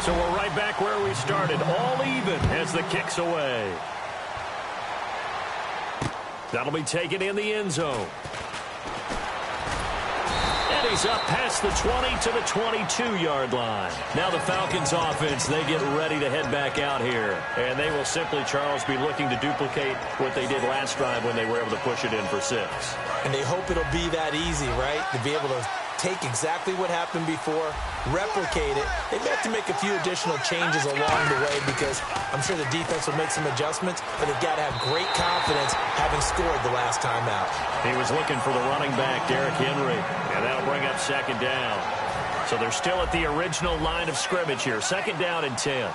So we're right back where we started, all even as the kick's away. That'll be taken in the end zone. And he's up past the 20 to the 22-yard line. Now the Falcons offense, they get ready to head back out here. And they will simply, Charles, be looking to duplicate what they did last drive when they were able to push it in for 6. And they hope it'll be that easy, right? To be able to take exactly what happened before, replicate it. They may have to make a few additional changes along the way because I'm sure the defense will make some adjustments, but they've got to have great confidence having scored the last time out. He was looking for the running back, Derrick Henry, and that'll bring up 2nd down. So they're still at the original line of scrimmage here, 2nd down and 10.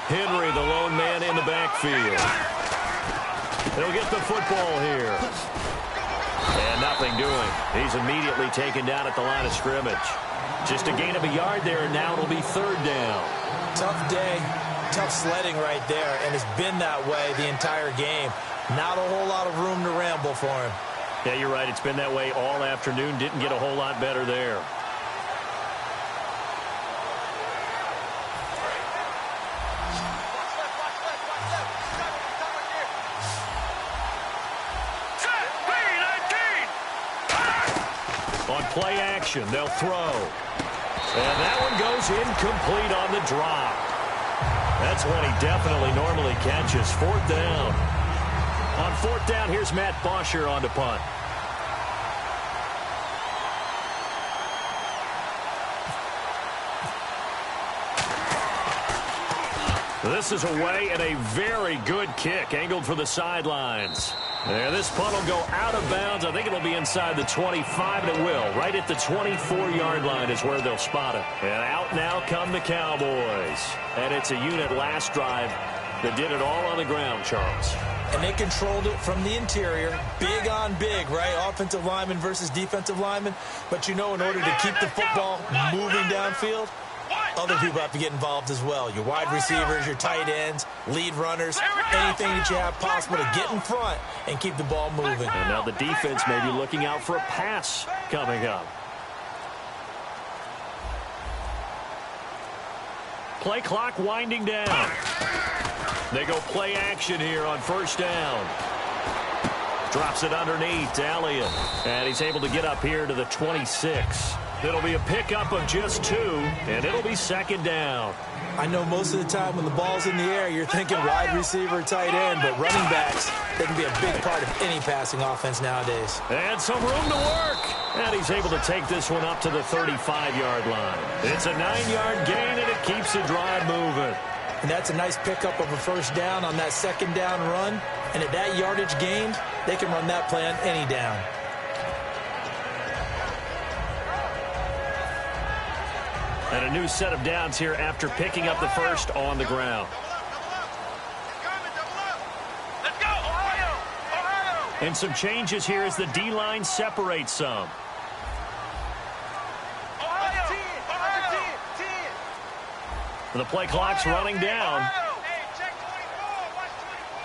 Henry, the lone man in the backfield. They'll get the football here. And nothing doing. He's immediately taken down at the line of scrimmage. Just a gain of a yard there, and now it'll be 3rd down. Tough day, tough sledding right there, and it's been that way the entire game. Not a whole lot of room to ramble for him. Yeah, you're right. It's been that way all afternoon. Didn't get a whole lot better there. On play action, they'll throw. And that one goes incomplete on the drop. That's one he definitely normally catches. 4th down. On 4th down, here's Matt Bosher on to punt. This is away and a very good kick, angled for the sidelines. And this punt will go out of bounds. I think it'll be inside the 25, and it will. Right at the 24-yard line is where they'll spot it. And out now come the Cowboys. And it's a unit last drive that did it all on the ground, Charles. And they controlled it from the interior. Big on big, right? Offensive lineman versus defensive lineman. But you know, in order to keep the football moving downfield, other people have to get involved as well. Your wide receivers, your tight ends, lead runners, anything that you have possible to get in front and keep the ball moving. And now the defense may be looking out for a pass coming up. Play clock winding down. They go play action here on 1st down. Drops it underneath to Elliott. And he's able to get up here to the 26. It'll be a pickup of just 2, and it'll be 2nd down. I know most of the time when the ball's in the air, you're thinking wide receiver, tight end, but running backs, they can be a big part of any passing offense nowadays. And some room to work. And he's able to take this one up to the 35-yard line. It's a 9-yard gain, and it keeps the drive moving. And that's a nice pickup of a 1st down on that 2nd down run. And at that yardage gained, they can run that play on any down. And a new set of downs here after picking up the 1st on the ground. Let's go, Ohio! And some changes here as the D-line separates some. And the play clock's running down.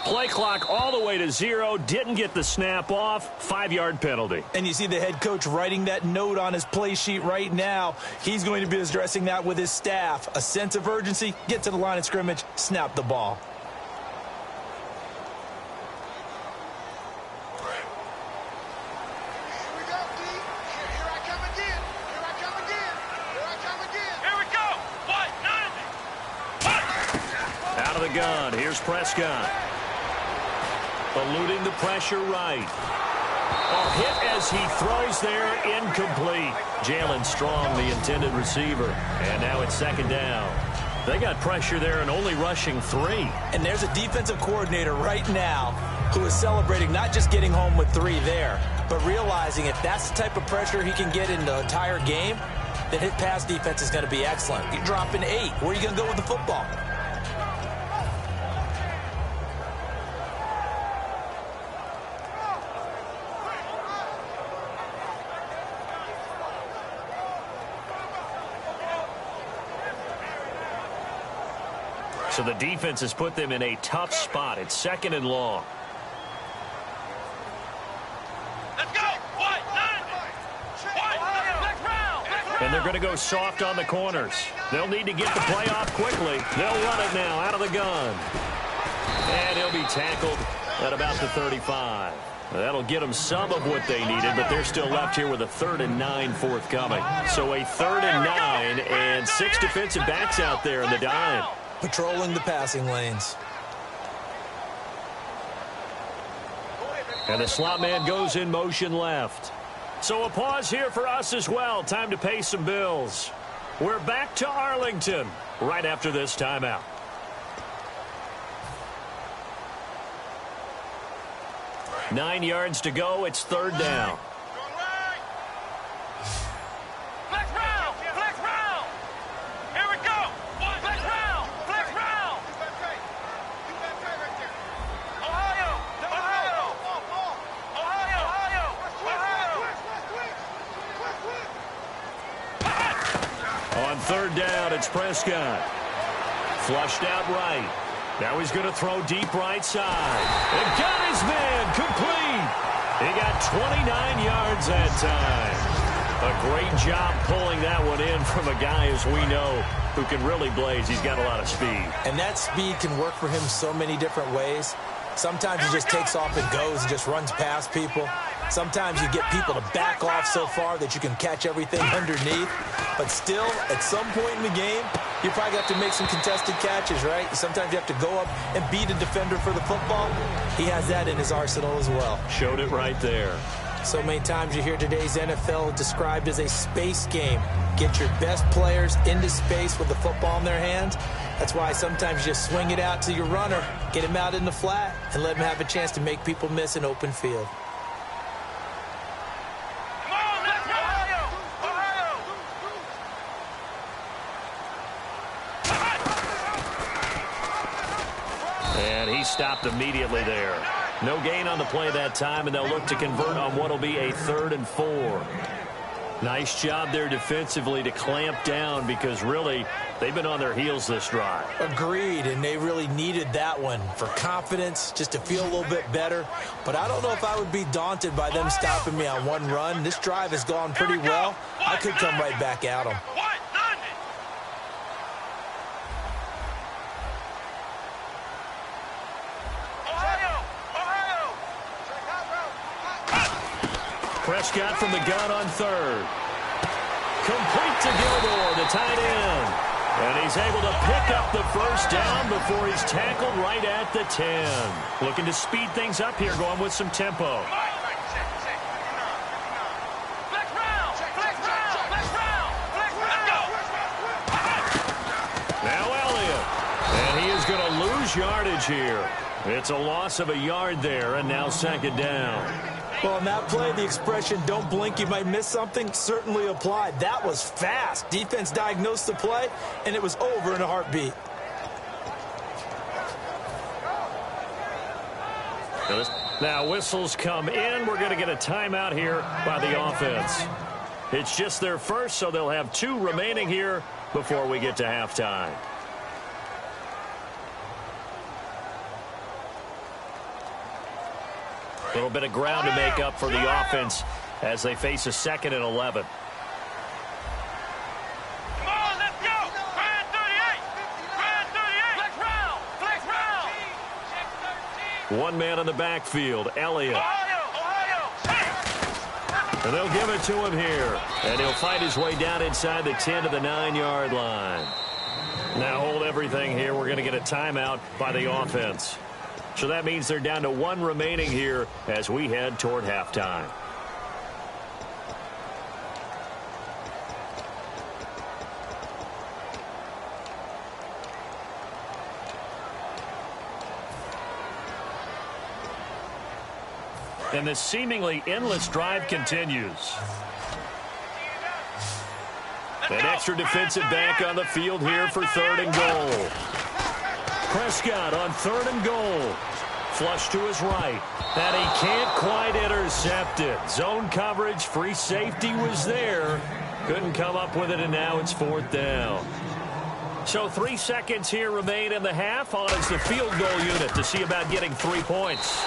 Play clock all the way to 0. Didn't get the snap off. 5-yard penalty. And you see the head coach writing that note on his play sheet right now. He's going to be addressing that with his staff. A sense of urgency. Get to the line of scrimmage. Snap the ball. Out of the gun. Here's Prescott. Eluding the pressure right. A hit as he throws there, incomplete. Jalen Strong, the intended receiver. And now it's 2nd down. They got pressure there and only rushing 3. And there's a defensive coordinator right now who is celebrating not just getting home with 3 there, but realizing if that's the type of pressure he can get in the entire game, then his pass defense is going to be excellent. You're dropping 8. Where are you going to go with the football? So the defense has put them in a tough spot. It's 2nd and long. And they're going to go soft on the corners. They'll need to get the play off quickly. They'll run it now out of the gun. And he'll be tackled at about the 35. That'll get them some of what they needed, but they're still left here with a 3rd and 9 forthcoming. So a 3rd and 9 and 6 defensive backs out there in the dime. Patrolling the passing lanes. And the slot man goes in motion left. So a pause here for us as well. Time to pay some bills. We're back to Arlington right after this timeout. Nine yards to go. It's 3rd down. Flex round! Flex round! Here we go! Flex round! Flex round! Ohio! Ohio! Ohio! Ohio! On 3rd down, it's Prescott. Flushed out right. Now he's going to throw deep right side. And got his man complete. He got 29 yards that time. A great job pulling that one in from a guy, as we know, who can really blaze. He's got a lot of speed. And that speed can work for him so many different ways. Sometimes he just takes off and goes and just runs past people. Sometimes you get people to back off so far that you can catch everything underneath. But still, at some point in the game, you probably have to make some contested catches, right? Sometimes you have to go up and beat a defender for the football. He has that in his arsenal as well. Showed it right there. So many times you hear today's NFL described as a space game. Get your best players into space with the football in their hands. That's why sometimes you just swing it out to your runner, get him out in the flat, and let him have a chance to make people miss an open field. And he stopped immediately there. No gain on the play that time, and they'll look to convert on what will be a 3rd and 4. Nice job there defensively to clamp down, because really they've been on their heels this drive. Agreed, and they really needed that one for confidence, just to feel a little bit better. But I don't know if I would be daunted by them stopping me on one run. This drive has gone pretty well. I could come right back at them. Prescott from the gun on 3rd. Complete to Gilmore, the tight end. And he's able to pick up the 1st down before he's tackled right at the 10. Looking to speed things up here, going with some tempo. Now Elliott. And he is going to lose yardage here. It's a loss of a yard there, and now 2nd down. Well, on that play, the expression, don't blink, you might miss something, certainly applied. That was fast. Defense diagnosed the play, and it was over in a heartbeat. Now whistles come in. We're going to get a timeout here by the offense. It's just their first, so they'll have 2 remaining here before we get to halftime. A little bit of ground to make up for the offense as they face a 2nd and 11. Come on, let's go! Brand 38! Brand 38! Flex round! Flex round! One man in the backfield, Elliott. Ohio! And they'll give it to him here. And he'll fight his way down inside the 10 to the 9-yard line. Now hold everything here. We're going to get a timeout by the offense. So that means they're down to 1 remaining here as we head toward halftime. And this seemingly endless drive continues. An extra defensive back on the field here for 3rd and goal. Prescott on 3rd and goal. Flush to his right. And he can't quite intercept it. Zone coverage, free safety was there. Couldn't come up with it, and now it's 4th down. So 3 seconds here remain in the half. On is the field goal unit to see about getting 3 points.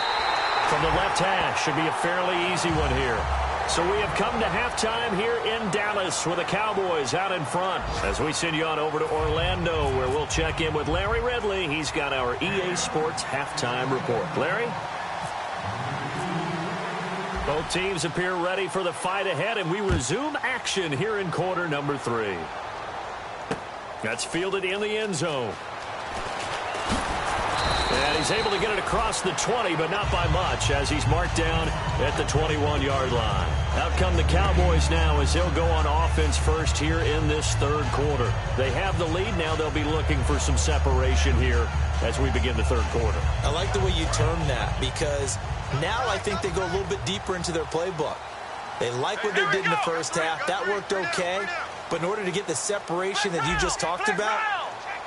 From the left hash, should be a fairly easy one here. So we have come to halftime here in Dallas with the Cowboys out in front as we send you on over to Orlando where we'll check in with Larry Ridley. He's got our EA Sports halftime report. Larry? Both teams appear ready for the fight ahead, and we resume action here in quarter number 3. That's fielded in the end zone. And he's able to get it across the 20, but not by much as he's marked down at the 21-yard line. Out come the Cowboys now as they'll go on offense first here in this third quarter. They have the lead. Now they'll be looking for some separation here as we begin the third quarter. I like the way you term that because now I think they go a little bit deeper into their playbook. They like what they did in the first half. That worked okay. But in order to get the separation that you just talked about,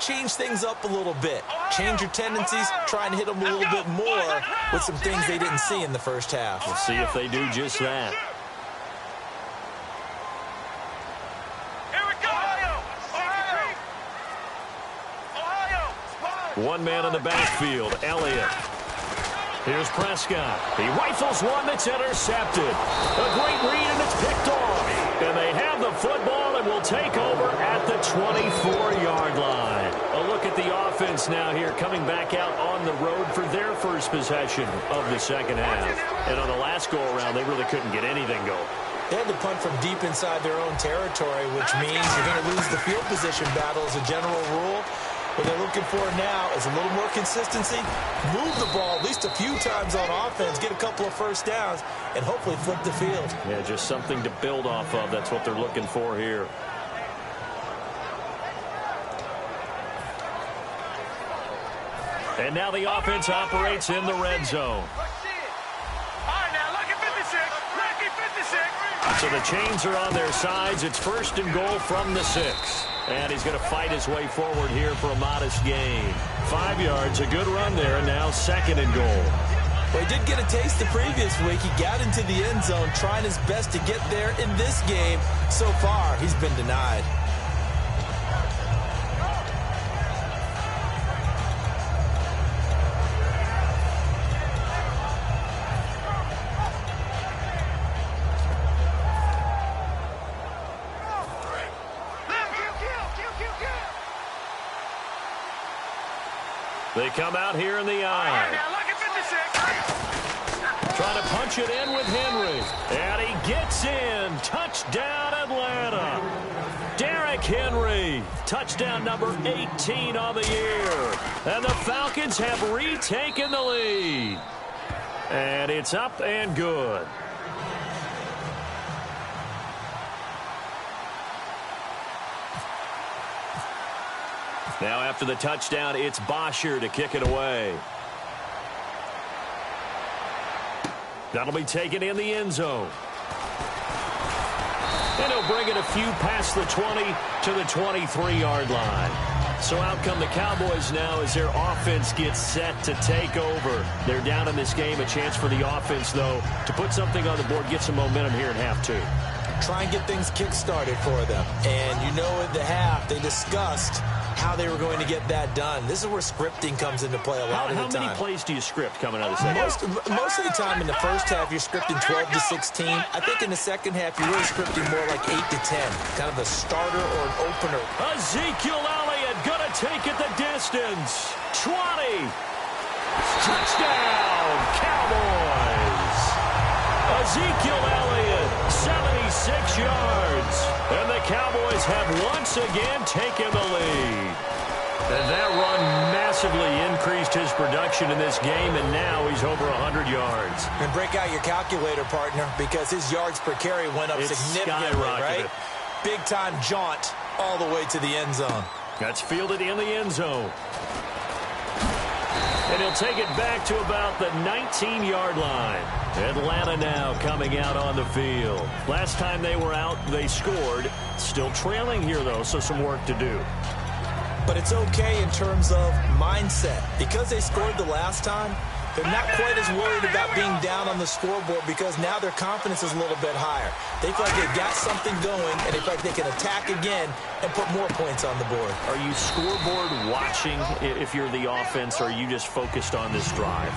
change things up a little bit. Change your tendencies, try and hit them a little bit more with some things they didn't see in the first half. We'll see if they do just that. Here we go. Ohio. One man in the backfield, Elliott. Here's Prescott. He rifles one that's intercepted. A great read, and it's picked off. And they have the football and will take over at the 24-yard line. A look at the offense now here, coming back out on the road for their first possession of the second half. And on the last go-around, they really couldn't get anything going. They had to punt from deep inside their own territory, which means you're going to lose the field position battle as a general rule. What they're looking for now is a little more consistency, move the ball at least a few times on offense, get a couple of first downs, and hopefully flip the field. Yeah, just something to build off of. That's what they're looking for here. And now the offense operates in the red zone. So the chains are on their sides. It's first and goal from the 6. And he's going to fight his way forward here for a modest gain. 5 yards, a good run there, and now second and goal. Well, he did get a taste the previous week. He got into the end zone, trying his best to get there in this game. So far, he's been denied. They come out here in the eye. Trying to punch it in with Henry. And he gets in. Touchdown, Atlanta. Derrick Henry. Touchdown number 18 on the year. And the Falcons have retaken the lead. And it's up and good. Now after the touchdown, it's Bosher to kick it away. That'll be taken in the end zone. And he'll bring it a few past the 20 to the 23-yard line. So out come the Cowboys now as their offense gets set to take over. They're down in this game. A chance for the offense, though, to put something on the board, get some momentum here in half 2. Try and get things kick-started for them. And you know at the half, they discussed how they were going to get that done. This is where scripting comes into play a lot of the time. How many plays do you script coming out of the second half? Most of the time in the first half, you're scripting 12 to 16. I think in the second half, you're really scripting more like 8 to 10. Kind of a starter or an opener. Ezekiel Elliott gonna take it the distance. 20. Touchdown, Cowboys. Ezekiel Elliott, 76 yards. And the Cowboys have once again taken the lead. And that run massively increased his production in this game, and now he's over 100 yards. And break out your calculator, partner, because his yards per carry went up significantly, right? Big-time jaunt all the way to the end zone. That's fielded in the end zone. And he'll take it back to about the 19-yard line. Atlanta now coming out on the field. Last time they were out, they scored. Still trailing here, though, so some work to do. But it's okay in terms of mindset. Because they scored the last time, They're not quite as worried about being down on the scoreboard because now their confidence is a little bit higher. They feel like they've got something going, and they feel like they can attack again and put more points on the board. Are you scoreboard watching if you're the offense, or are you just focused on this drive?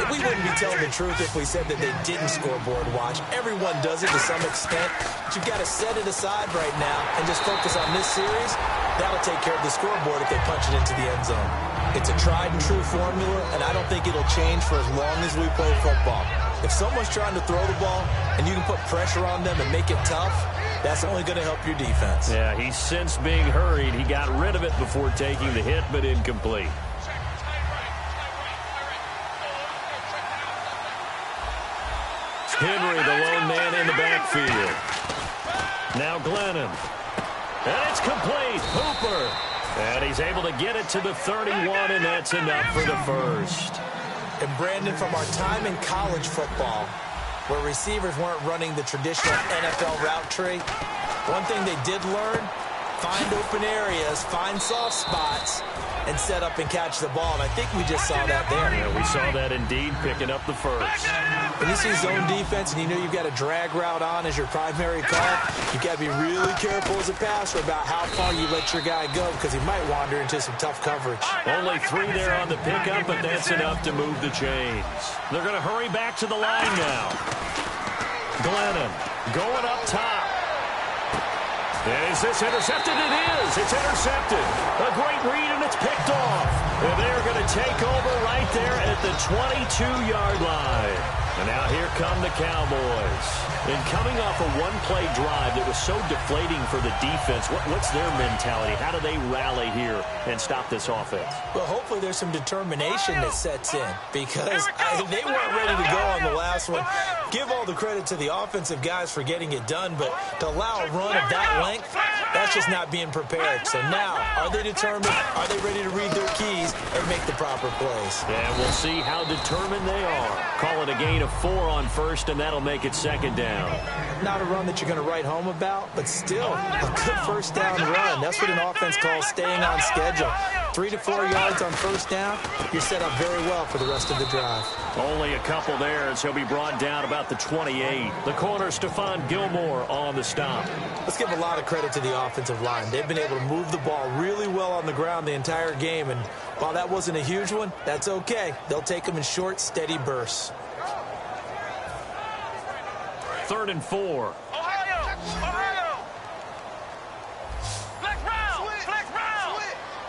We wouldn't be telling the truth if we said that they didn't scoreboard watch. Everyone does it to some extent, but you've got to set it aside right now and just focus on this series. That'll take care of the scoreboard if they punch it into the end zone. It's a tried-and-true formula, and I don't think it'll change for as long as we play football. If someone's trying to throw the ball and you can put pressure on them and make it tough, that's only going to help your defense. Yeah, he sensed being hurried. He got rid of it before taking the hit, but incomplete. Henry, the lone man in the backfield. Now Glennon. And it's complete. Hooper. And he's able to get it to the 31, and that's enough for the first. And Brandon, from our time in college football, where receivers weren't running the traditional NFL route tree, one thing they did learn, find open areas, find soft spots, and set up and catch the ball. And I think we just saw that there. Yeah, we saw that indeed, picking up the first. When you see zone defense and you know you've got a drag route on as your primary call, you've got to be really careful as a passer about how far you let your guy go because he might wander into some tough coverage. Only 3 there on the pickup, but that's enough to move the chains. They're going to hurry back to the line now. Glennon going up top. Is this intercepted? It is. It's intercepted. A great read, and it's picked off. And they're going to take over right there at the 22-yard line. And now here come the Cowboys. And coming off a one-play drive that was so deflating for the defense, what's their mentality? How do they rally here and stop this offense? Well, hopefully there's some determination that sets in because they weren't ready to go on the last one. Give all the credit to the offensive guys for getting it done, but to allow a run of that length, that's just not being prepared. So now, are they determined? Are they ready to read their keys and make the proper plays? And we'll see how determined they are. Call it a gain of 4 on first, and that'll make it second down. Not a run that you're going to write home about, but still a good first down run. That's what an offense calls staying on schedule. 3 to 4 yards on first down, you're set up very well for the rest of the drive. Only a couple there, and so he'll be brought down about the 28. The corner, Stephon Gilmore, on the stop. Let's give a lot of credit to the offensive line. They've been able to move the ball really well on the ground the entire game, and while that wasn't a huge one, that's okay. They'll take them in short, steady bursts. 3rd and 4. Ohio! Flex round! Flex round!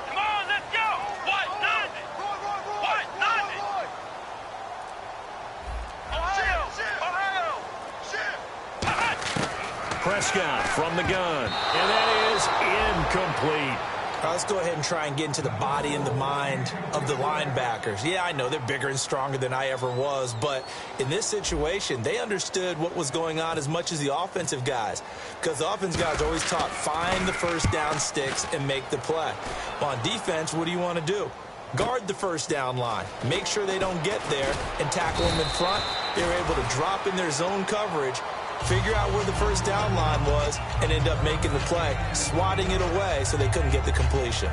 Come on, let's go! What? Nothing! What? Nothing! Ohio! Prescott from the gun, and that is incomplete. Let's go ahead and try and get into the body and the mind of the linebackers. Yeah, I know they're bigger and stronger than I ever was, but in this situation, they understood what was going on as much as the offensive guys, because the offensive guys always taught find the first down sticks and make the play. Well, on defense, what do you want to do? Guard the first down line. Make sure they don't get there and tackle them in front. They were able to drop in their zone coverage, figure out where the first down line was, and end up making the play, swatting it away so they couldn't get the completion.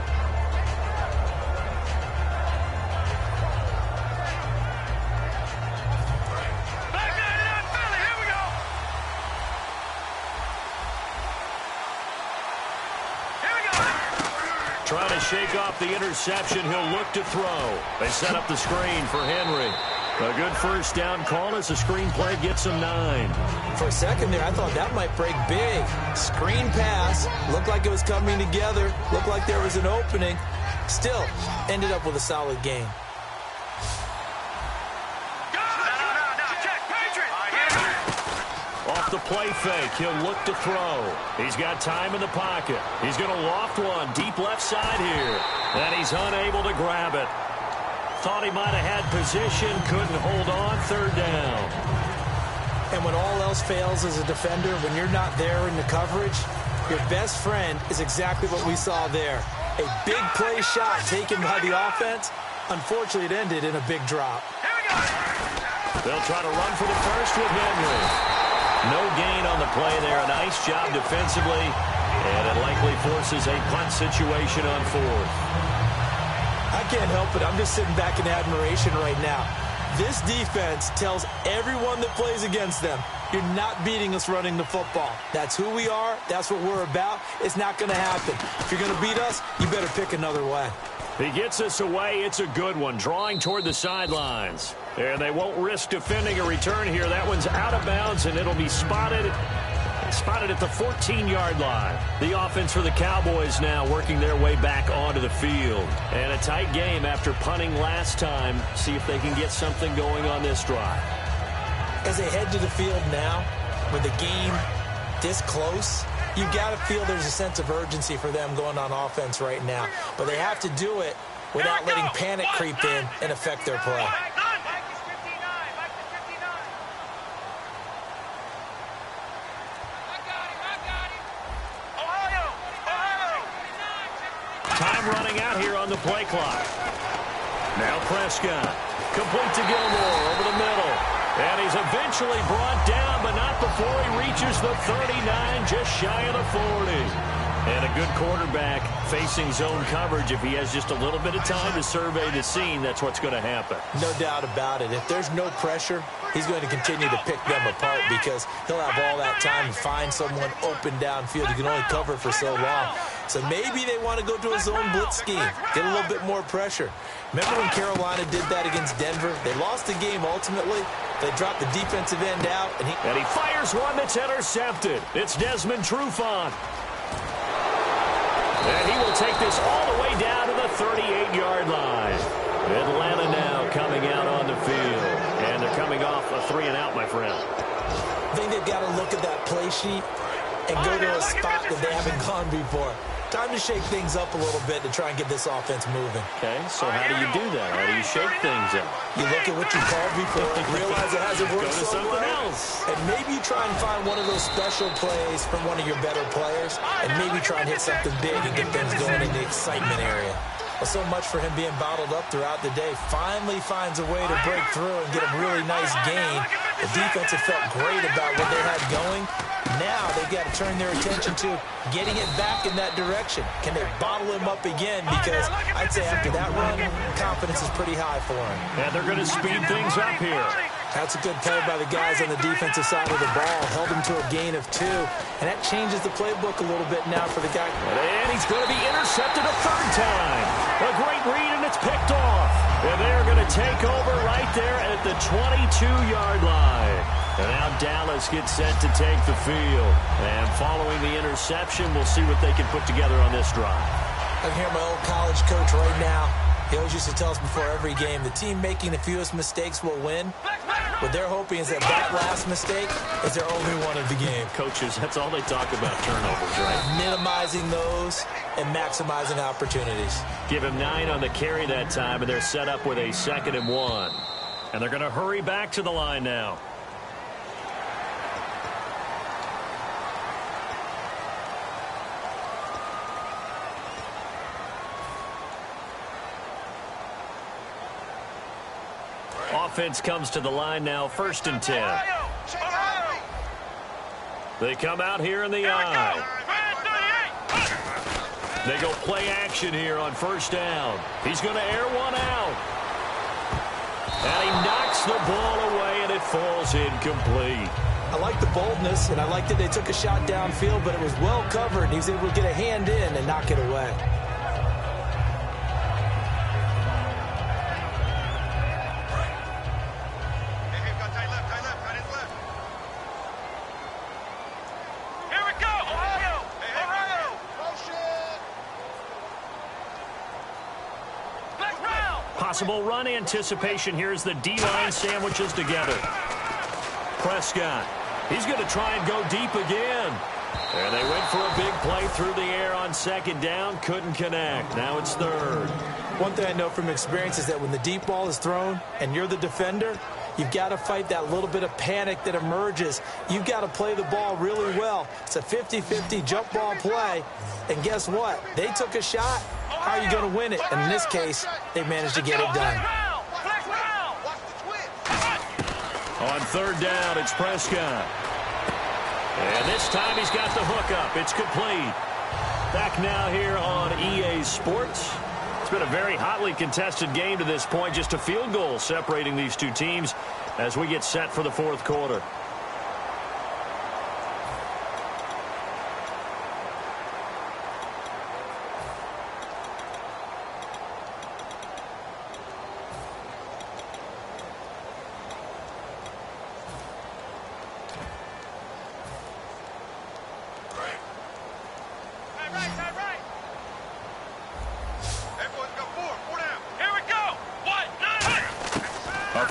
Trying to shake off the interception. He'll look to throw. They set up the screen for Henry. A good first down call as the screen play gets him 9. For a second there, I thought that might break big. Screen pass. Looked like it was coming together. Looked like there was an opening. Still, ended up with a solid game. Off the play fake, he'll look to throw. He's got time in the pocket. He's going to loft one deep left side here. And he's unable to grab it. Thought he might have had position, couldn't hold on, 3rd down. And when all else fails as a defender, when you're not there in the coverage, your best friend is exactly what we saw there. A big play shot taken by the offense. Unfortunately, it ended in a big drop. They'll try to run for the first with Henry. No gain on the play there. A nice job defensively, and it likely forces a punt situation on 4th. I can't help it. I'm just sitting back in admiration right now. This defense tells everyone that plays against them, you're not beating us running the football. That's who we are. That's what we're about. It's not going to happen. If you're going to beat us, you better pick another way. He gets us away. It's a good one, drawing toward the sidelines. And they won't risk defending a return here. That one's out of bounds, and it'll be spotted at the 14-yard line. The offense for the Cowboys now working their way back onto the field. And a tight game after punting last time. See if they can get something going on this drive. As they head to the field now, with the game this close, you've got to feel there's a sense of urgency for them going on offense right now. But they have to do it without letting panic creep in and affect their play. Time running out here on the play clock. Now Prescott. Complete to Gilmore over the middle. And he's eventually brought down, but not before he reaches the 39, just shy of the 40. And a good quarterback facing zone coverage. If he has just a little bit of time to survey the scene, that's what's going to happen. No doubt about it. If there's no pressure, he's going to continue to pick them apart because he'll have all that time to find someone open downfield. You can only cover for so long. So maybe they want to go to a zone blitz scheme, get a little bit more pressure. Remember when Carolina did that against Denver? They lost the game ultimately. They dropped the defensive end out. And he fires one that's intercepted. It's Desmond Trufant. And he will take this all the way down to the 38-yard line. Atlanta now coming out on the field. And they're coming off a 3-and-out, my friend. I think they've got to look at that play sheet and go to a spot that they haven't gone before. Time to shake things up a little bit to try and get this offense moving. Okay, so how do you do that? How do you shake things up? You look at what you called before, realize it hasn't worked Go to so something well, else. and maybe try and find one of those special plays from one of your better players, and maybe try and hit something big and get things going in the excitement area. Well, so much for him being bottled up throughout the day. Finally finds a way to break through and get a really nice gain. The defense have felt great about what they had going. Now they've got to turn their attention to getting it back in that direction. Can they bottle him up again? Because I'd say after that run, confidence is pretty high for him. And they're going to speed things up here. That's a good play by the guys on the defensive side of the ball. Held him to a gain of 2. And that changes the playbook a little bit now for the guy. And he's going to be intercepted a third time. A great read, and it's picked off. And they're going to take over right there at the 22-yard line. And now Dallas gets set to take the field. And following the interception, we'll see what they can put together on this drive. I can hear my old college coach right now. He always used to tell us before every game, the team making the fewest mistakes will win. What they're hoping is that last mistake is their only one of the game. Coaches, that's all they talk about, turnovers, right? Minimizing those and maximizing opportunities. Give him 9 on the carry that time, and they're set up with a 2nd and 1. And they're going to hurry back to the line now. Offense comes to the line now, 1st and 10. They come out here in the eye. They go play action here on 1st down. He's going to air one out. And he knocks the ball away, and it falls incomplete. I like the boldness, and I like that they took a shot downfield, but it was well covered. He was able to get a hand in and knock it away. Possible run anticipation here as the D-line sandwiches together. Prescott. He's going to try and go deep again. And they went for a big play through the air on 2nd down. Couldn't connect. Now it's 3rd. One thing I know from experience is that when the deep ball is thrown and you're the defender, you've got to fight that little bit of panic that emerges. You've got to play the ball really well. It's a 50-50 jump ball play. And guess what? They took a shot. How are you going to win it? And in this case, they managed to get it done. On 3rd down, it's Prescott. And this time he's got the hook up. It's complete. Back now here on EA Sports. It's been a very hotly contested game to this point. Just a field goal separating these two teams as we get set for the fourth quarter.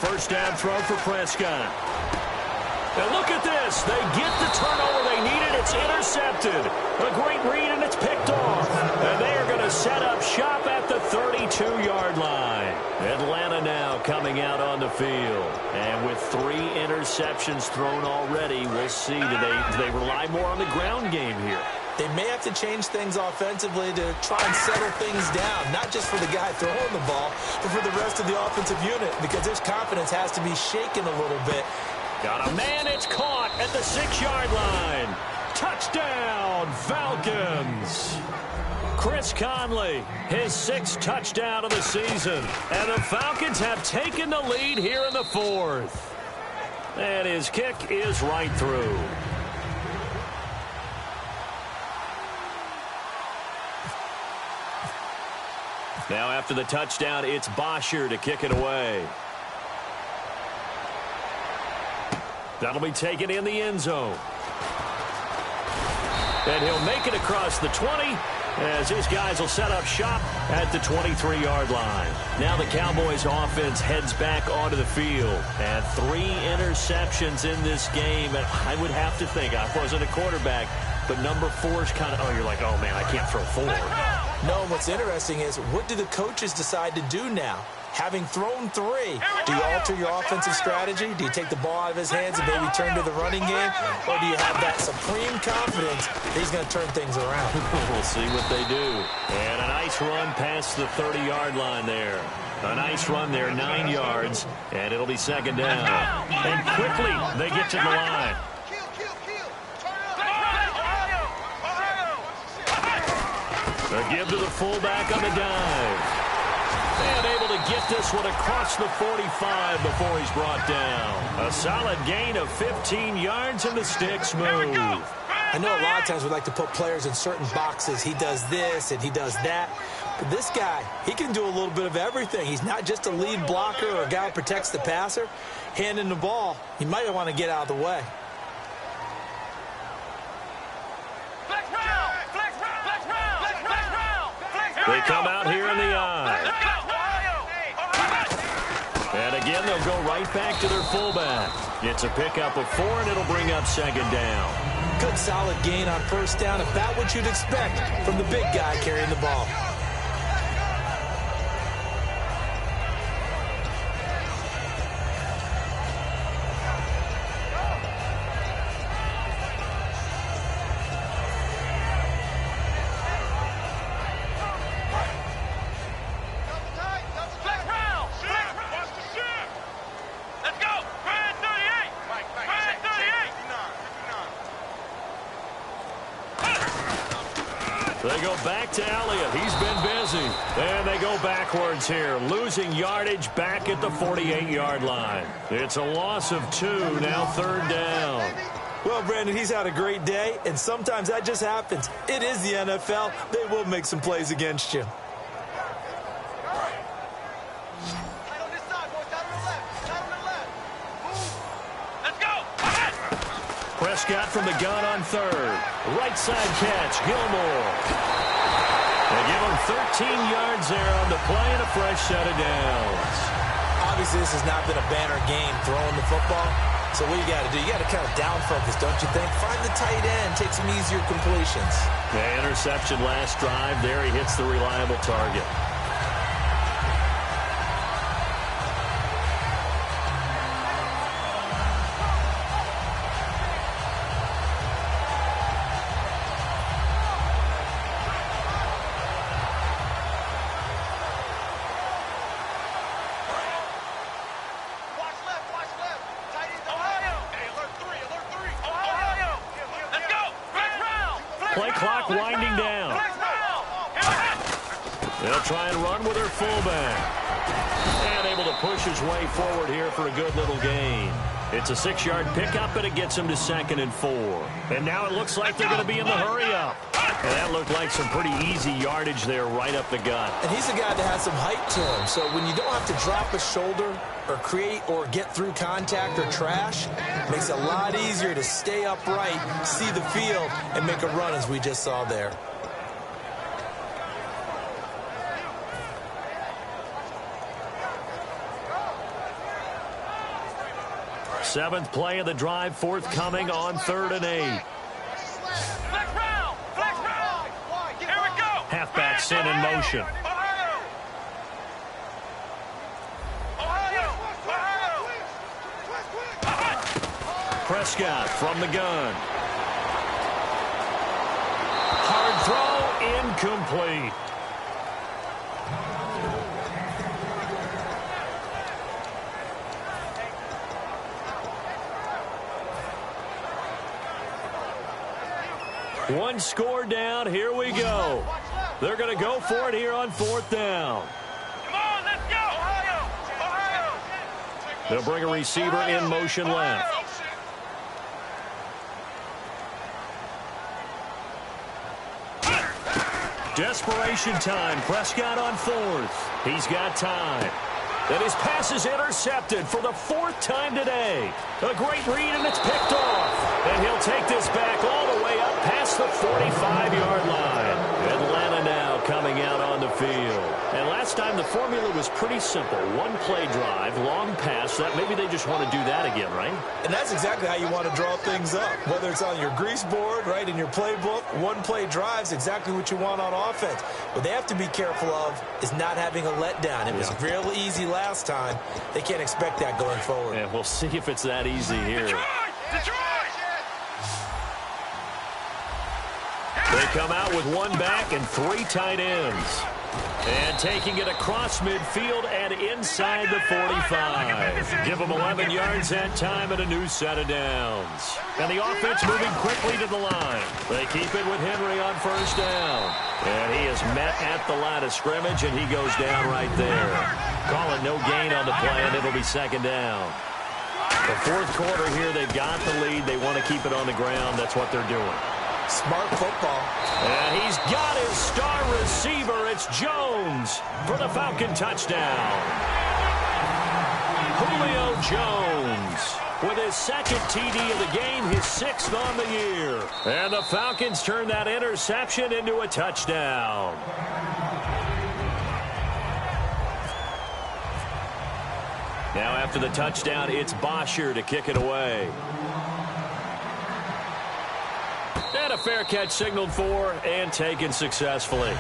First down throw for Prescott. And look at this. They get the turnover they needed. It's intercepted. A great read, and it's picked off. And they are going to set up shop at the 32-yard line. Atlanta now coming out on the field. And with 3 interceptions thrown already, we'll see. Do they rely more on the ground game here? They may have to change things offensively to try and settle things down, not just for the guy throwing the ball, but for the rest of the offensive unit, because their confidence has to be shaken a little bit. Got a man, it's caught at the 6-yard line. Touchdown, Falcons. Chris Conley, his 6th touchdown of the season. And the Falcons have taken the lead here in the 4th. And his kick is right through. Now after the touchdown, it's Bosher to kick it away. That'll be taken in the end zone. And he'll make it across the 20 as his guys will set up shop at the 23-yard line. Now the Cowboys offense heads back onto the field. And 3 interceptions in this game. And I would have to think, I wasn't a quarterback, but number 4 is kind of, you're like, oh, man, I can't throw 4. No, what's interesting is, what do the coaches decide to do now? Having thrown 3, do you alter your offensive strategy? Do you take the ball out of his hands and maybe turn to the running game? Or do you have that supreme confidence that he's going to turn things around? We'll see what they do. And a nice run past the 30-yard line there. A nice run there, 9 yards, and it'll be 2nd down. And quickly, they get to the line. A give to the fullback on the dive. And able to get this one across the 45 before he's brought down. A solid gain of 15 yards, and the sticks move. I know a lot of times we like to put players in certain boxes. He does this and he does that. But this guy, he can do a little bit of everything. He's not just a lead blocker or a guy who protects the passer. Handing the ball, he might want to get out of the way. They come out here in the eye. And again, they'll go right back to their fullback. It's a pickup of 4, and it'll bring up 2nd down. Good solid gain on 1st down, about what you'd expect from the big guy carrying the ball. They go back to Elliott. He's been busy. And they go backwards here, losing yardage back at the 48-yard line. It's a loss of 2, now 3rd down. Well, Brandon, he's had a great day, and sometimes that just happens. It is the NFL. They will make some plays against you. Prescott from the gun on 3rd. Right side catch, Gilmore. They give him 13 yards there on the play and a fresh set of downs. Obviously, this has not been a banner game throwing the football. So what you got to do, you got to kind of down focus, don't you think? Find the tight end, take some easier completions. The interception last drive there. He hits the reliable target. Play clock winding down. They'll try and run with their fullback. And able to push his way forward here for a good little gain. It's a 6-yard pickup, and it gets him to 2nd and 4. And now it looks like they're going to be in the hurry-up. And that looked like some pretty easy yardage there right up the gut. And he's a guy that has some height to him. So when you don't have to drop a shoulder or create or get through contact or trash, it makes it a lot easier to stay upright, see the field, and make a run as we just saw there. Seventh play of the drive, forthcoming on 3rd and 8. Flex round! Flex round! Here we go! Halfback sent in motion. Ohio! Ohio! Ohio! Prescott from the gun. Hard throw, incomplete. One score down. Here we go. They're going to go for it here on 4th down. Come on, let's go! Ohio! Ohio! They'll bring a receiver in motion left. Desperation time. Prescott on 4th. He's got time. And his pass is intercepted for the 4th time today. A great read, and it's picked off. And he'll take this back all the way up past the 45-yard line. Atlanta now coming out on the field. And last time the formula was pretty simple. One-play drive, long pass. That maybe they just want to do that again, right? And that's exactly how you want to draw things up. Whether it's on your grease board, right, in your playbook, one-play drive's exactly what you want on offense. What they have to be careful of is not having a letdown. It was real easy last time. They can't expect that going forward. And we'll see if it's that easy here. Detroit! They come out with one back and 3 tight ends. And taking it across midfield and inside the 45. Give them 11 yards that time and a new set of downs. And the offense moving quickly to the line. They keep it with Henry on 1st down. And he is met at the line of scrimmage, and he goes down right there. Call it no gain on the play, and it'll be 2nd down. The 4th quarter here, they've got the lead. They want to keep it on the ground. That's what they're doing. Smart football. And he's got his star receiver. It's Jones for the Falcon touchdown. Julio Jones with his 2nd TD of the game, his 6th on the year. And the Falcons turn that interception into a touchdown. Now after the touchdown, it's Bosher to kick it away. And a fair catch signaled for and taken successfully.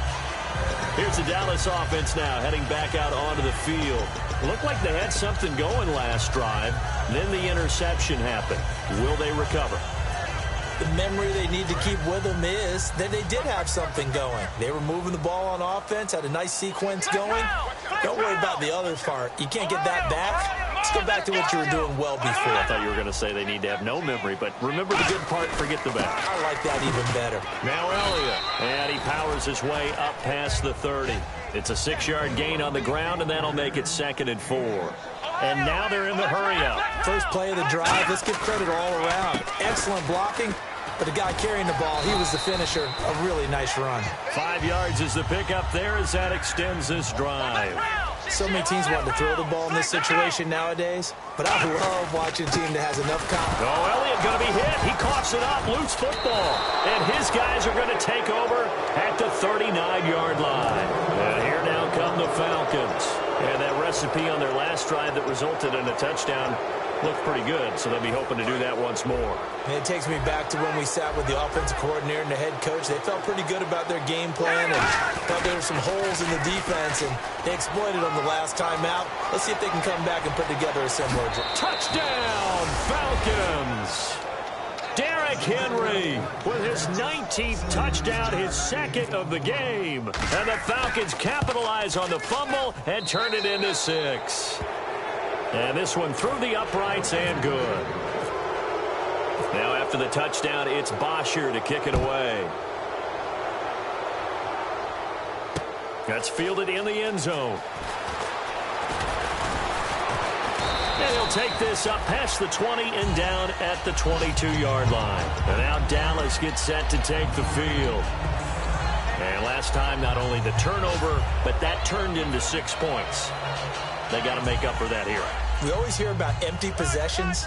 Here's the Dallas offense now heading back out onto the field. Looked like they had something going last drive. Then the interception happened. Will they recover? The memory they need to keep with them is that they did have something going. They were moving the ball on offense, had a nice sequence going. Don't worry about the other part. You can't get that back. Let's go back to what you were doing well before. I thought you were going to say they need to have no memory, but remember the good part, forget the bad. I like that even better. Now Elliott, and he powers his way up past the 30. It's a 6-yard gain on the ground, and that'll make it 2nd and 4. And now they're in the hurry-up. First play of the drive, let's give credit all around. Excellent blocking, but the guy carrying the ball, he was the finisher. A really nice run. 5 yards is the pickup there as that extends this drive. So many teams want to throw the ball in this situation nowadays, but I love watching a team that has enough confidence. Oh, Elliott going to be hit. He coughs it up, loose football. And his guys are going to take over at the 39-yard line. And here now come the Falcons. And that recipe on their last drive that resulted in a touchdown looked pretty good, so they'll be hoping to do that once more. And it takes me back to when we sat with the offensive coordinator and the head coach. They felt pretty good about their game plan and thought there were some holes in the defense, and they exploited them the last time out. Let's see if they can come back and put together a similar touchdown, Falcons! Derrick Henry with his 19th touchdown, his 2nd of the game. And the Falcons capitalize on the fumble and turn it into 6. And this one through the uprights and good. Now after the touchdown, it's Bosher to kick it away. That's fielded in the end zone. And he'll take this up past the 20 and down at the 22-yard line. And now Dallas gets set to take the field. And last time, not only the turnover, but that turned into 6 points. They got to make up for that here. We always hear about empty possessions,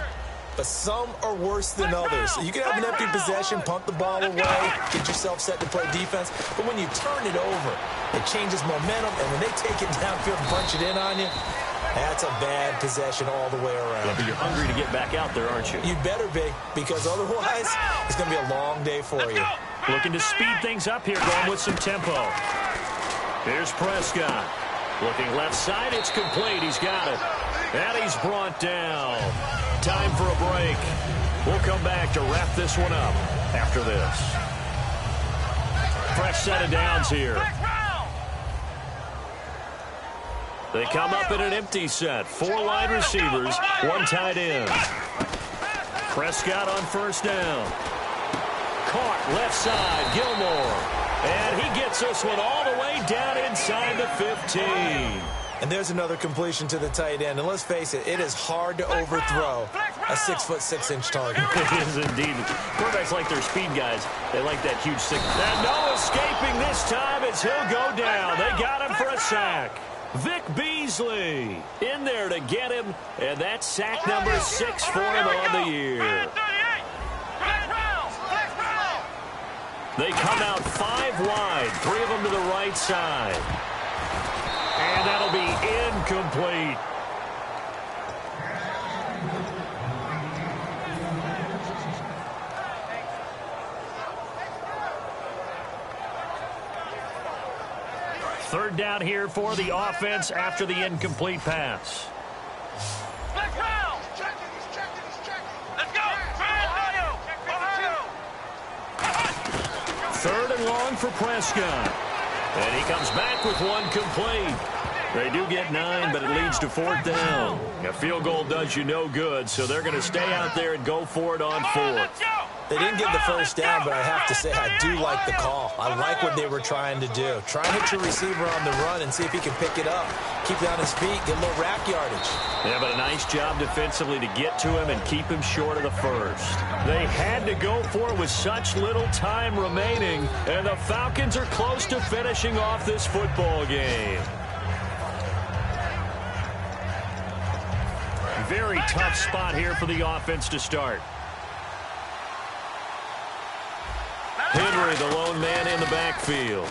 but some are worse than others. You can have an empty possession, punt the ball away, get yourself set to play defense. But when you turn it over, it changes momentum. And when they take it downfield and punch it in on you, that's a bad possession all the way around. Yeah, but you're hungry to get back out there, aren't you? You better be, because otherwise, it's going to be a long day for you. Looking to speed things up here, going with some tempo. Here's Prescott. Looking left side, it's complete. He's got it. And he's brought down. Time for a break. We'll come back to wrap this one up after this. Fresh set of downs here. They come up in an empty set. 4 wide receivers, 1 tight end. Prescott on first down. Caught left side, Gilmore. And he gets this one all the way down inside the 15. And there's another completion to the tight end. And let's face it, it is hard to overthrow a 6'6" target. It is indeed. Quarterbacks like their speed guys. They like that huge 6. And no escaping this time as he'll go down. They got him for a sack. Vic Beasley in there to get him. And that's sack number 6 for him on the year. They come out 5 wide, 3 of them to the right side. And that'll be incomplete. Third down here for the offense after the incomplete pass. Third and long for Prescott. And he comes back with 1 complete. They do get 9, but it leads to 4th down. A field goal does you no good, so they're going to stay out there and go for it on 4th. They didn't get the first down, but I have to say I do like the call. I like what they were trying to do. Try and hit your receiver on the run and see if he can pick it up. Keep it on his feet, get a little rack yardage. Yeah, but a nice job defensively to get to him and keep him short of the first. They had to go for it with such little time remaining, and the Falcons are close to finishing off this football game. Very tough spot here for the offense to start. Henry, the lone man in the backfield.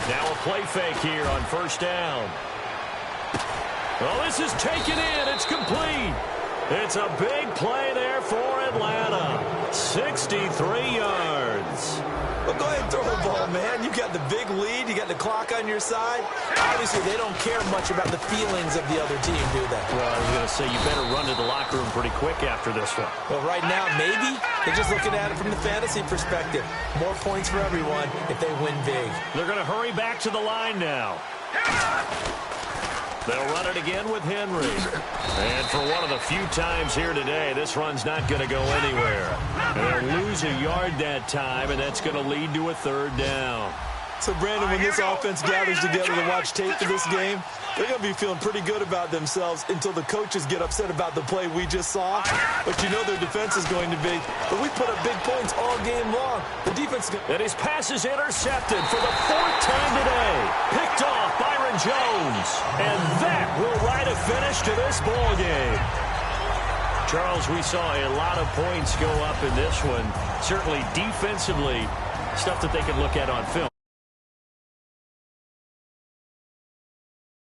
Now a play fake here on first down. Well, this is taken in. It's complete. It's a big play there for Atlanta. 63 yards. Well, go ahead and throw the ball, man. You got the big lead. You got the clock on your side. Obviously, they don't care much about the feelings of the other team, do they? Well, I was going to say, you better run to the locker room pretty quick after this one. Well, right now, maybe. They're just looking at it from the fantasy perspective. More points for everyone if they win big. They're going to hurry back to the line now. They'll run it again with Henry. And for one of the few times here today, this run's not going to go anywhere. And they'll lose a yard that time, and that's going to lead to a 3rd down. So, Brandon, when this offense gathers together to watch tape for this game, they're going to be feeling pretty good about themselves until the coaches get upset about the play we just saw. But you know their defense is going to be. But we put up big points all game long. The defense... And his pass is intercepted for the 4th time today. Picked off Byron Jones. And that will write a finish to this ball game. Charles, we saw a lot of points go up in this one. Certainly defensively, stuff that they can look at on film.